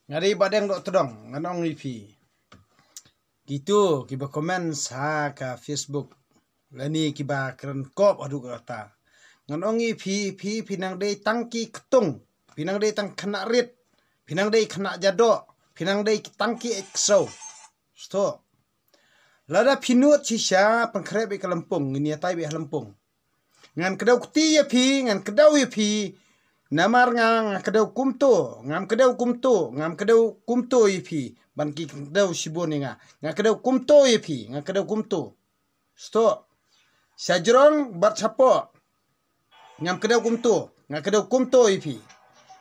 Ngari badeng dok tedong nganong ipi. Gitu kiba komen sa ka Facebook. Lani kiba keren kop adu kata. Nganong ipi pinang dei tangki ketung. Pinang dei tang kena rit. Pinang dei kena jadok. Pinang dei tangki ekso. Sto. Lada pinut sisa pengkrep ke Lampung. Ini atai be Lampung. Ngan kedau kuti ya pi. Ngan kedau ya pi. Namar ngang kedau kumto. Ngam kedau kumto. Ngam kedau kumto ya pi. Ban ki kedau siboni nga. Nga kedau kumto ya pi. Nga kedau kumto. Sto. Sajrong bat sapo. Ngam kedau kumto. Nga kedau kumto ya pi.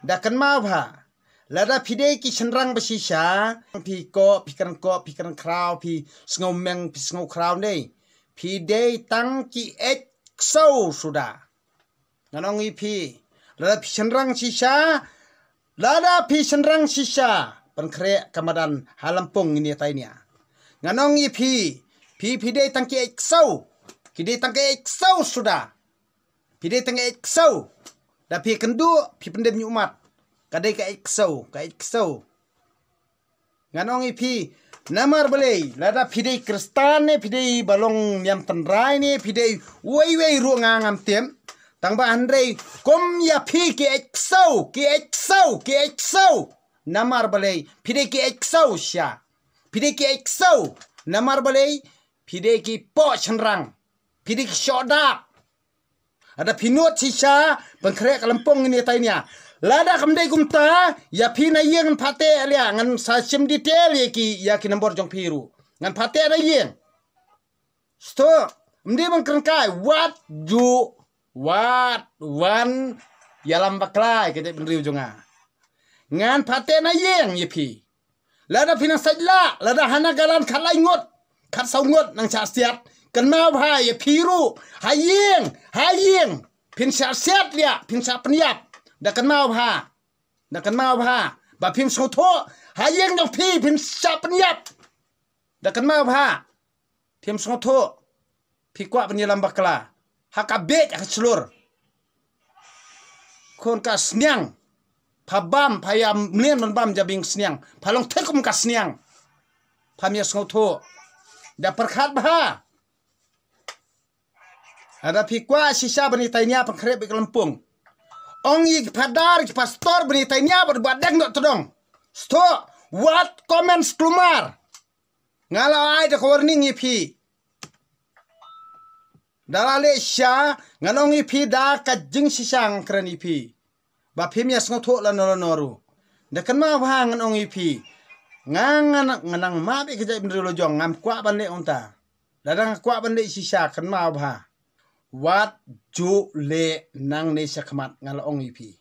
Dakan mau ha. Lada pidei ki senrang besisa. Pi pikiran krau, pi sengomeng, pi sengau krau ni. Pidei tang ki eksau sudah. Nganong ipi. Lada pi senrang sisa. Lada pi senrang sisa. Pengkrek kamadan Halampung ini tainya. Nganong ipi. Pidei tang ki eksau. Pidei tang ki eksau sudah. Pidei tang ki eksau. Da pi kendu, pi pendem umat. Kadai ka eksau. Nganong ipi namar belai lada pidei kristan ne pidei balong yam tandrai ne pidei wei ru ngam tem tang ba handrei kom ya pi ki eksau namar belai pidei ki eksau sya pidei ki eksau namar belai pidei ki po chenrang pidei ki shodap ada pinut sisa pengkrek Lampung ini tainya. Lada kamdai kumta ya pina yeng pate alia ngan sasim detail ya ki nombor jong piru ngan pate ada yeng sto mdi bang kerengkai what one yalam baklai kete benriu jonga ngan pate na yeng ya pi lada pina sajla lada hana galan khalai ngot khat sau ngot nang cha siat kan mau ha ya piru hayeng pin sa siat lia pin sa peniap Dakan mau ha. Ba pim soto. Hayeng dong pi pim sap niat. Dakan mau ha. Pim soto. Pi kuat penyelam bakla. Hakabet ak selur. Kon ka sniang. Pabam payam mlien man bam jabing sniang. Palong tekum ka sniang. Pamya soto. Da perkhat bah. Ada pi kuat sisa bani tainya pengkrep ke Lampung. Ong ik padar ik pastor beritanya berbadang dok todong. Stop. What comments kelumar? Ngala ai de warning ipi. Dalale sya nganong ipi da kajing sisang keren ipi. Ba pim ya sngoto lan noru. Dekan ma ba nganong ipi. Nganang ma be kejai bendro jong ngam kwa bande onta. Dadang kwa bande sisa kan ma ba. Wat ju le nang ne sakmat ngalaong ipi.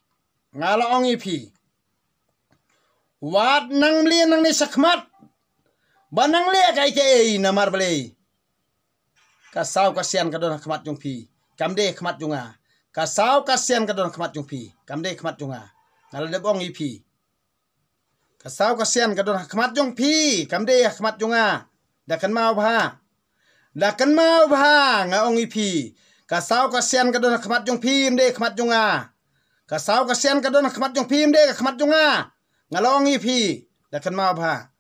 Wat nang le nang ne sakmat. Banang le kai ke namar bele. Kasau kasian kadon khmat jung pi. Kamde khmat junga. Kasau kasian kadon khmat jung pi. Kamde khmat junga. Ngal de bong ipi. Kasau kasian kadon khmat jung pi. Kamde khmat junga. Dakan mau ba ngaong ipi. Kasau kasian kadon khmat jong phim de khmat jonga. Kasau kasian kadon khmat jong phim de khmat jonga. Ngalong ipi dakan ma bha.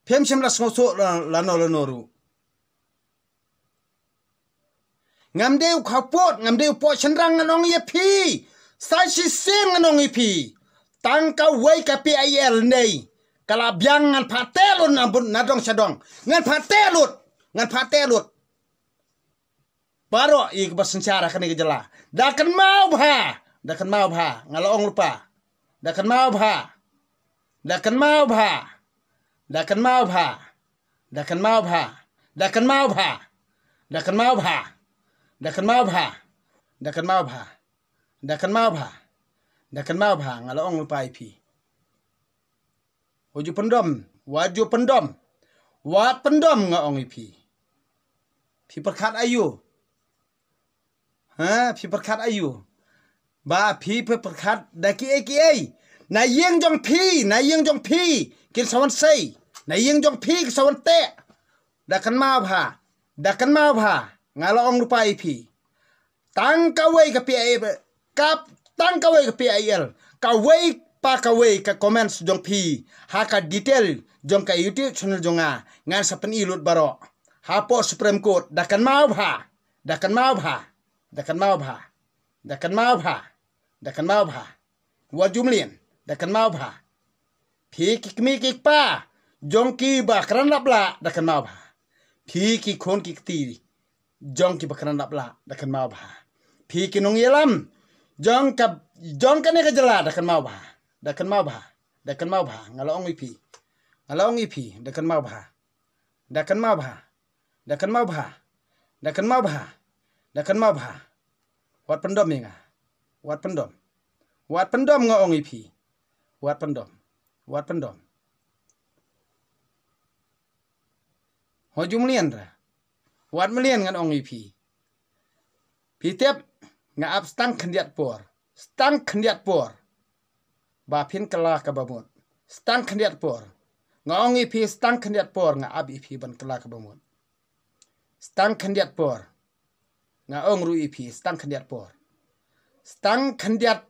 Phem sim la sngoso lanoru. Ngamde khapot ngamde po chenrang nganong ipi. Sai si sim nganong ipi. Tangka wei ka PIL nei. Kala biang ngan patelun nadong sadong. Ngan patelut. Baru ik bersenciara kan ik jela. Dakan mau bha ngalaong lupa. Dakan mau bha. Ngalaong lupa ipi. Waju pendom. Wat pendom ngaong ipi. Pi perkat ayu. Pi perkat ayu. Ba pi perkat daki eki. Na yeng jong pi. Kin sawan sei. Na yeng jong pi ke sawan te. Dakan mau bha. Ngalaong lupa ipi. Tang kawai ke PIL. Kap tang kawai ke PIL. Kawai pa ka we ka comments jong pi ha ka detail jong ka YouTube channel jonga ngan sapen ilut baro ha po Supreme Court dakan mau bha dakan mau bha dakan mau bha dakan mau bha dakan mau bha wa jumlien dakan mau bha pi ki mi ki pa jong ki ba kran lapla dakan mau bha pi ki khon ki ti jong ki ba kran lapla dakan mau bha pi ki nong yelam jong ka ne ka jala dakan mau bha dakan mau bha dakan mau bha ngalong ipi dakan mau bha dakan mau bha dakan mau bha dakan mau bha dakan mau bha wat pendom nga wat pendom nga ong ipi wat pendom ho jumlian ra wat melian ngan ong ipi pitep nga ap stang khendiat por ba phin kala ka bamut stang khendiat por nga ong ipi stang khendiat por nga ab ipi ban kala ka bamut stang khendiat por nga ong ru ipi stang khendiat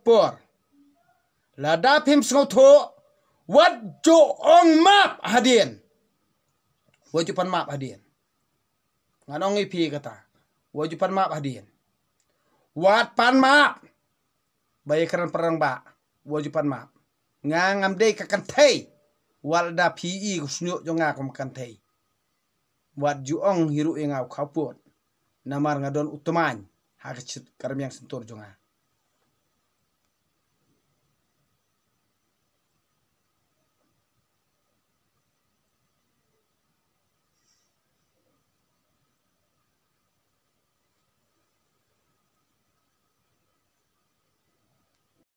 por la da phim sngo tho wat jo ong map hadien wajupan map hadien nga ong ipi kata wajupan map hadien wat pan map bayi keran perang ba wajupan map ngam dei ka kan thei wal da pi kusnyo jonga kom kan thei wat juong hiru ingau khaput namar ngadon utuman ha kachit karmiang sentur jonga